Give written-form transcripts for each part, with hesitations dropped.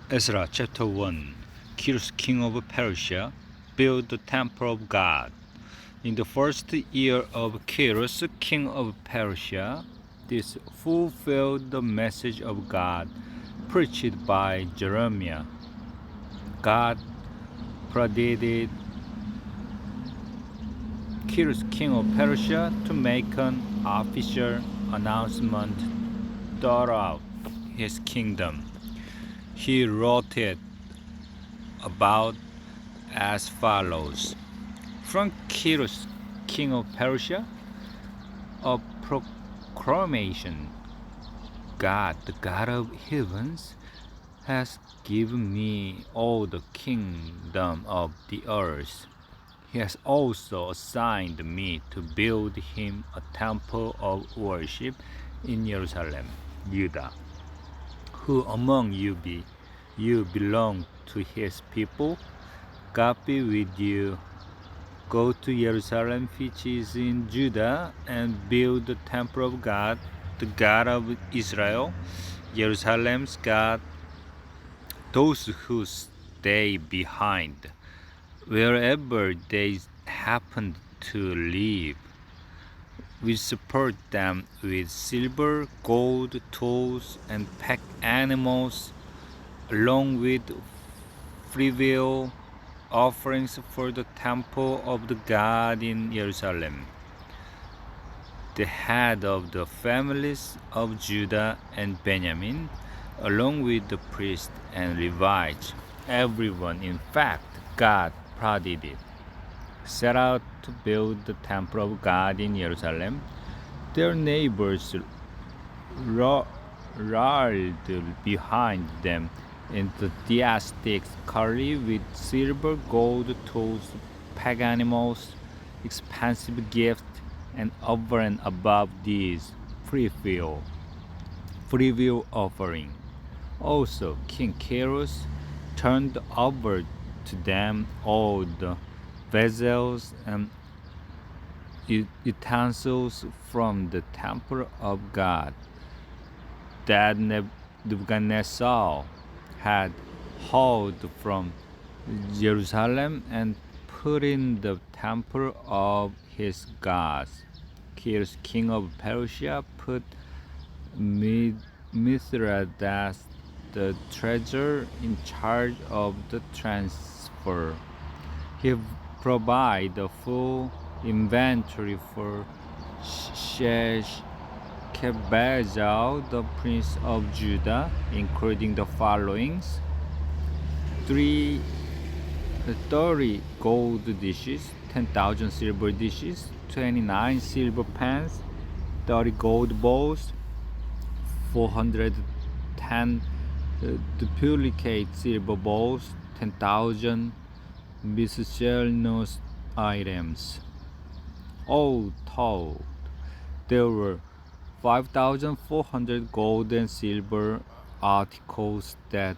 Ezra chapter 1. Cyrus, king of Persia, built the temple of God. In the first year of Cyrus, king of Persia, this fulfilled the message of God preached by Jeremiah. God prodded Cyrus, king of Persia, to make an official announcement throughout his kingdom. He wrote it about as follows. From Cyrus, king of Persia, a proclamation. God, the God of heavens, has given me all the kingdom of the earth. He has also assigned me to build him a temple of worship in Jerusalem, Judah. Who among you belong to his people? God be with you. Go to Jerusalem, which is in Judah, and build the temple of God, the God of Israel, Jerusalem's God. Those who stay behind, wherever they happen to live, we support them with silver, gold, tools, and pack animals, along with freewill offerings for the temple of the God in Jerusalem. The head of the families of Judah and Benjamin, along with the priests and Levites, everyone, in fact, God prodded it, set out to build the temple of God in Jerusalem. Their neighbors rallied behind them enthusiastically with silver, gold, tools, pack animals, expensive gifts, and over and above these, freewill offering. Also, King Cyrus turned over to them all the vessels and utensils from the temple of God that Nebuchadnezzar had hauled from Jerusalem and put in the temple of his gods. Cyrus, king of Persia, put Mithridates, the treasurer, in charge of the transfer. He provided a full inventory for Sheshbazzar, the prince of Judah, including the following: 30 gold dishes, 10,000 silver dishes, 29 silver pans, 30 gold bowls, 410 duplicate silver bowls, 10,000 miscellaneous items. All told, there were 5,400 gold and silver articles that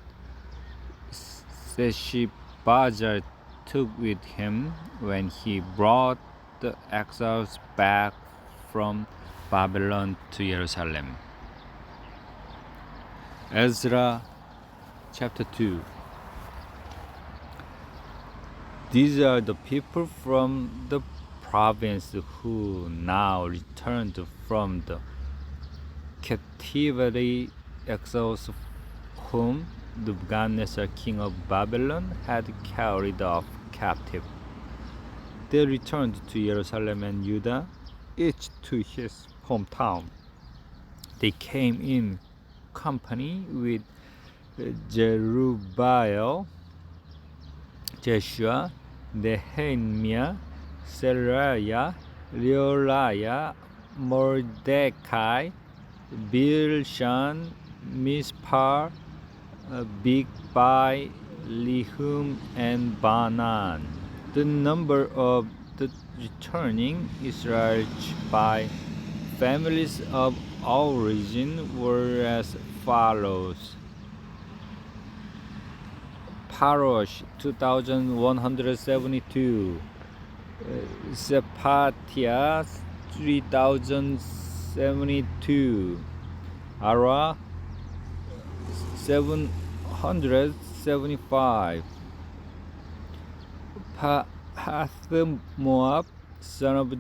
Sheshbazzar took with him when he brought the exiles back from Babylon to Jerusalem. Ezra chapter 2. These are the people from the province who now returned from the captivity exiles whom Nebuchadnezzar, king of Babylon, had carried off captive. They returned to Jerusalem and Judah, each to his hometown. They came in company with Jerubbaal, Jeshua, Nehemiah, Seraiah, Reoliah, Mordecai, Bilshan, Mispar, Bigbai, Lehum, and Banan. The number of the returning Israelites by families of origin were as follows: Parosh 2,172, Sephatia 3,072, Ara 175. Pathmoab, son of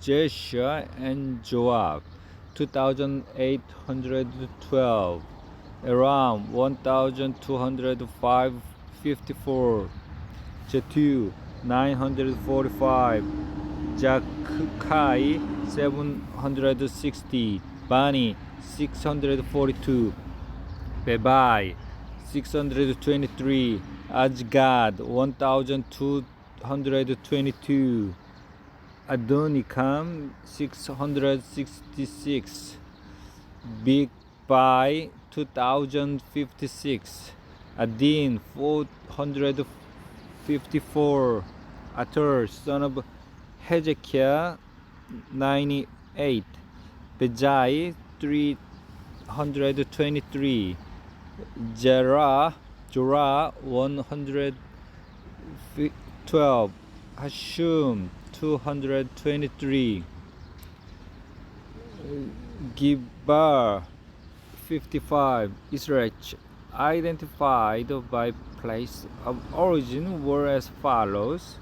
Jeshua and Joab, 2,812. Aram, 1,254. Jetu, 945. Jakkai, 760. Bani, 642. Bebai, 623. Ajgad, 1,222. Adonikam, 666. Bigbai, 2,056. Adin, 454. Atur, son of Hezekiah, 98. Bejai, 323. Jorah, 112. Hashum, 223. Gibar, 55. Israel identified by place of origin were as follows: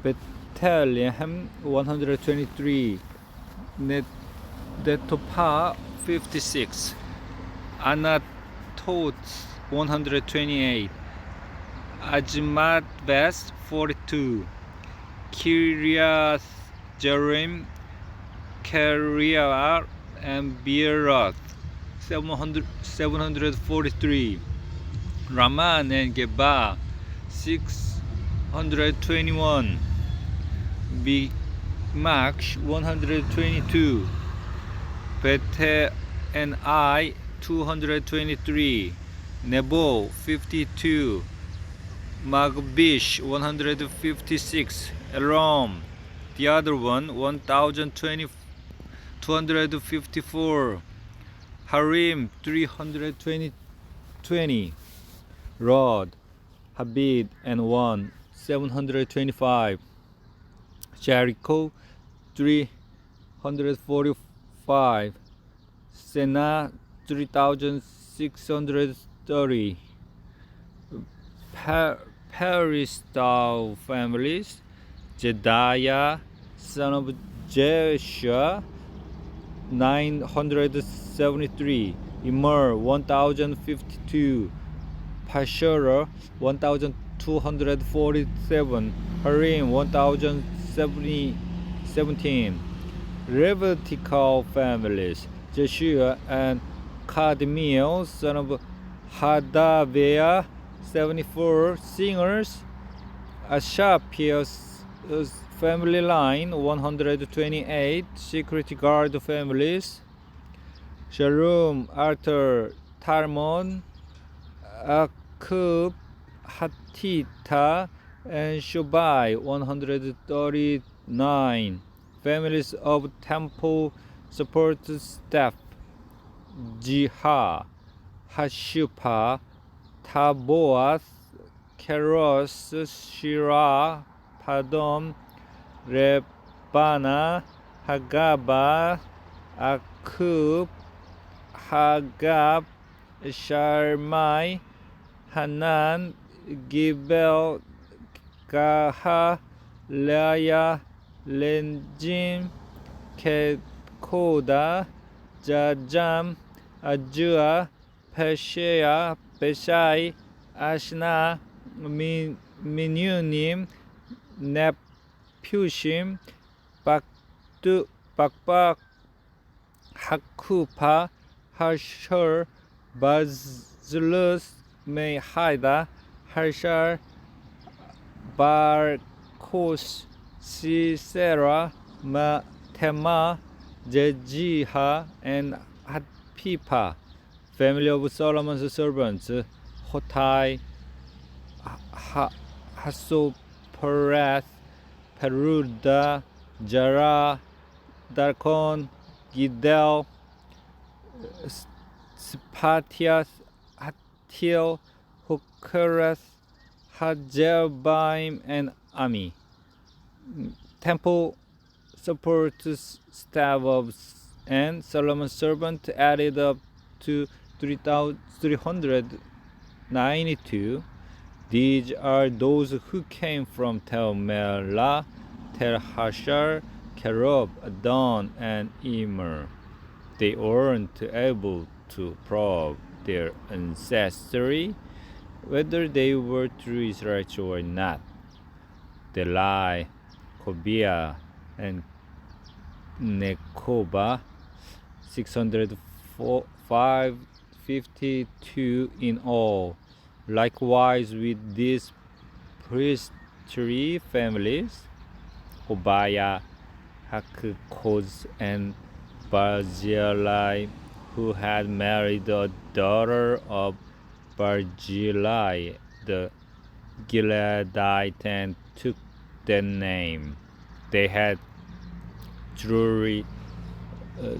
Bethlehem, 123. Netophah, 56. Anatot, 128. Azmatbeth, 42. Kiriath Jearim, Kiriath, and Beeroth, 743. Raman and Geba, 621. Bimach, 122. Bete and I, 223. Nebo, 52. Magbish, 156. Elam, the other one, 1,254. Harim, 320. Rod, Habid, and 1, 725. Jericho, 345. Sena, 3,630. Peristal families: Jediah, son of Jeshua, 973. Immer, 1,052. Pashur, 1,247. Harim, 1,017. Levitical families: Jeshua and Kadmiel, son of Hadaviah, 74. Singers: Ashapia's family line, 128. Security guard families: Shalom, Arthur, Talmon, Akub, Hatita, and Shobai, 139. Families of temple support staff: Jiha, Hashupa, Taboath, Keros, Shira, Padom, Rebana, Hagaba, Akub, Hagab, Sharmai, Hanan, Gibel, Gaha, Laya, Lenjim, Kekoda, Jajam, Ajua, Peshea, Beshai, Ashna, Minunim, Nepushim, Bakbak, Hakupa, Hashur, Bazlus, Mehida, Hashar, Barkos, Sisera, Tema, Jejiha, and Hatpipa. Family of Solomon's servants: Hotai, Hasopereth, Peruda, Jara, Darkon, Gidel, Spatias, Hatil, Hokereth, Hajelbaim, and Ami. Temple support staff of and Solomon's servant added up to 300 92. These are those who came from Tel Melah, Tel Hashar, Kerob, Adon, and Immer. They weren't able to prove their ancestry, whether they were true Israelites or not. Delai, Kobia, and Nekoba, 652 in all. Likewise with these priestly families, Hobaya, Hakkoz, and Barzillai, who had married a daughter of Barzillai the Gileadite and took that name. They had thoroughly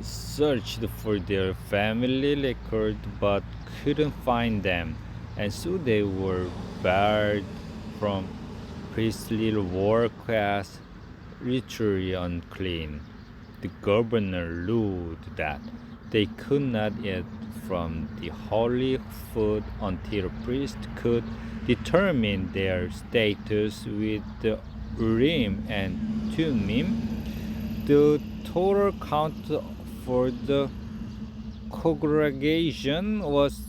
searched for their family record but couldn't find them, and so they were barred from priestly work as ritually unclean. The governor ruled that they could not eat from the holy food until a priest could determine their status with the Urim and Thummim. The total count for the congregation was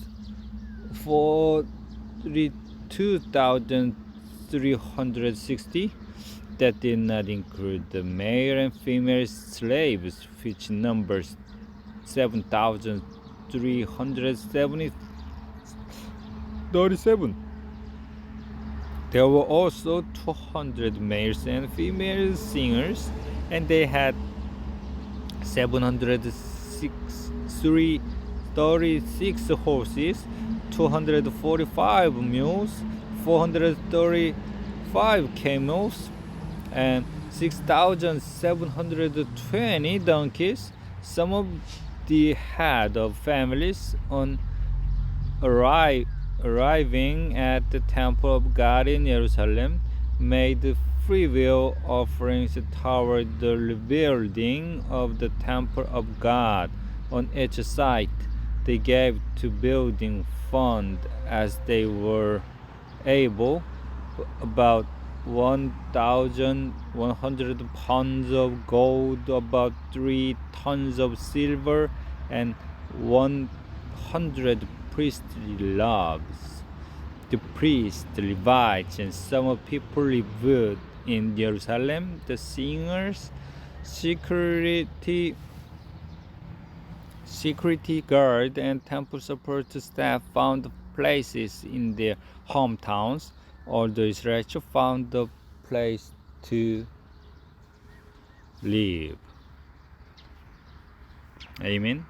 42,360. That did not include the male and female slaves, which numbers 7,337. There were also 200 males and female singers, and they had 736 horses, 245 mules, 435 camels, and 6,720 donkeys. Some of the head of families on arriving at the temple of God in Jerusalem made freewill offerings toward the rebuilding of the temple of God on each site. They gave to building fund as they were able, about 1,100 pounds of gold, about 3 tons of silver, and 100 priestly loaves. The priests, the Levites, and some people lived in Jerusalem. The singers, security guard, and temple support staff found places in their hometowns. All the Israelites found a place to live. Amen.